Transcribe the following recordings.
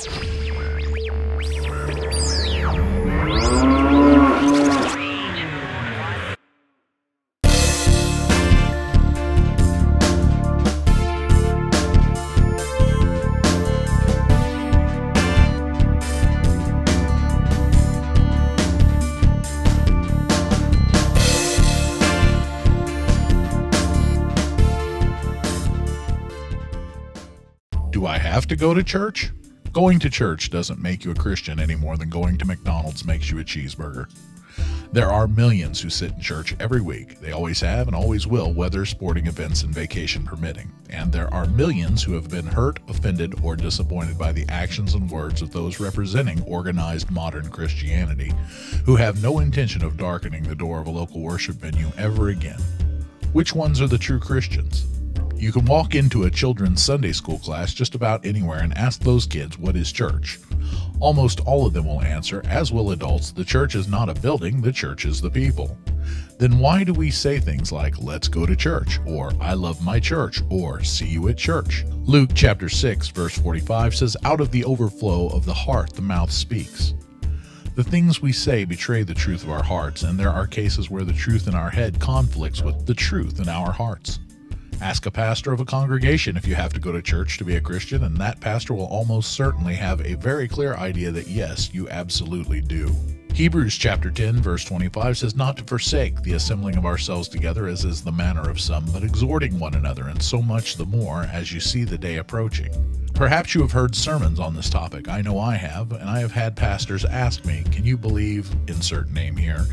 Do I have to go to church? Going to church doesn't make you a Christian any more than going to McDonald's makes you a cheeseburger. There are millions who sit in church every week. They always have and always will, weather, sporting events, and vacation permitting. And there are millions who have been hurt, offended, or disappointed by the actions and words of those representing organized modern Christianity, who have no intention of darkening the door of a local worship venue ever again. Which ones are the true Christians? You can walk into a children's Sunday school class just about anywhere and ask those kids, what is church? Almost all of them will answer, as will adults, the church is not a building, the church is the people. Then why do we say things like, let's go to church, or I love my church, or see you at church? Luke chapter 6, verse 45 says, out of the overflow of the heart the mouth speaks. The things we say betray the truth of our hearts, and there are cases where the truth in our head conflicts with the truth in our hearts. Ask a pastor of a congregation if you have to go to church to be a Christian, and that pastor will almost certainly have a very clear idea that yes, you absolutely do. Hebrews chapter 10 verse 25 says not to forsake the assembling of ourselves together as is the manner of some, but exhorting one another, and so much the more as you see the day approaching. Perhaps you have heard sermons on this topic. I know I have, and I have had pastors ask me, can you believe, insert name here,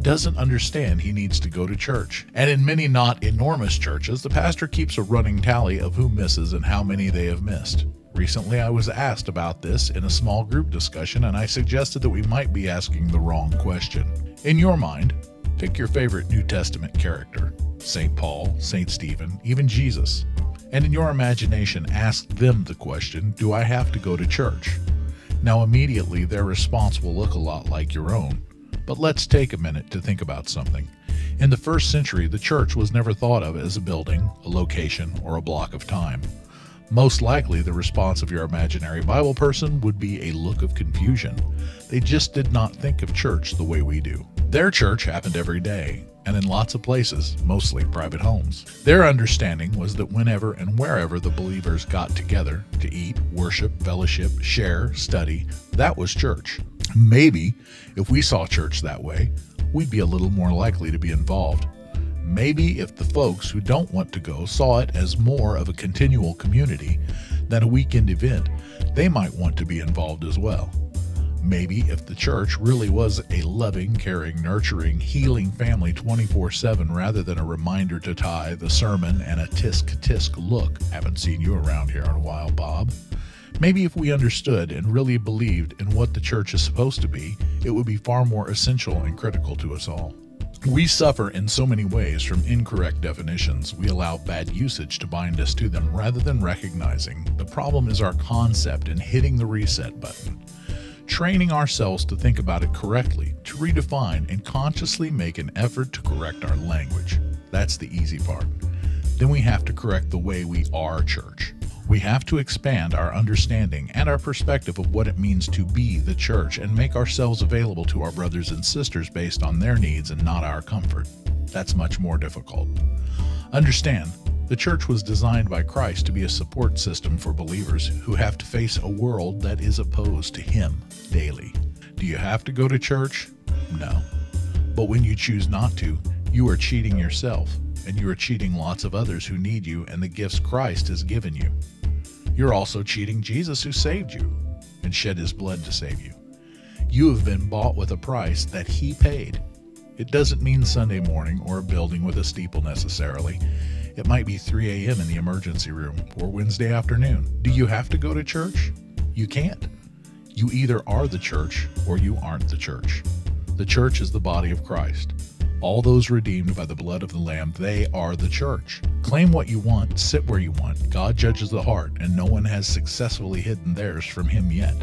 doesn't understand he needs to go to church. And in many not enormous churches, the pastor keeps a running tally of who misses and how many they have missed. Recently, I was asked about this in a small group discussion, and I suggested that we might be asking the wrong question. In your mind, pick your favorite New Testament character, St. Paul, St. Stephen, even Jesus. And in your imagination, ask them the question, do I have to go to church? Now immediately their response will look a lot like your own. But let's take a minute to think about something. In the first century, the church was never thought of as a building, a location, or a block of time. Most likely, the response of your imaginary Bible person would be a look of confusion. They just did not think of church the way we do. Their church happened every day, and in lots of places, mostly private homes. Their understanding was that whenever and wherever the believers got together to eat, worship, fellowship, share, study, that was church. Maybe, if we saw church that way, we'd be a little more likely to be involved. Maybe if the folks who don't want to go saw it as more of a continual community than a weekend event, they might want to be involved as well. Maybe if the church really was a loving, caring, nurturing, healing family 24/7 rather than a reminder to tithe, a sermon, and a tisk-tisk look. Haven't seen you around here in a while, Bob. Maybe if we understood and really believed in what the church is supposed to be, it would be far more essential and critical to us all. We suffer in so many ways from incorrect definitions. We allow bad usage to bind us to them rather than recognizing the problem is our concept and hitting the reset button. Training ourselves to think about it correctly, to redefine and consciously make an effort to correct our language. That's the easy part. Then we have to correct the way we are church. We have to expand our understanding and our perspective of what it means to be the church and make ourselves available to our brothers and sisters based on their needs and not our comfort. That's much more difficult. Understand, the church was designed by Christ to be a support system for believers who have to face a world that is opposed to Him daily. Do you have to go to church? No. But when you choose not to, you are cheating yourself, and you are cheating lots of others who need you and the gifts Christ has given you. You're also cheating Jesus who saved you and shed His blood to save you. You have been bought with a price that He paid. It doesn't mean Sunday morning or a building with a steeple necessarily. It might be 3 a.m. in the emergency room or Wednesday afternoon. Do you have to go to church? You can't. You either are the church or you aren't the church. The church is the body of Christ. All those redeemed by the blood of the Lamb, they are the church. Claim what you want, sit where you want. God judges the heart, and no one has successfully hidden theirs from Him yet.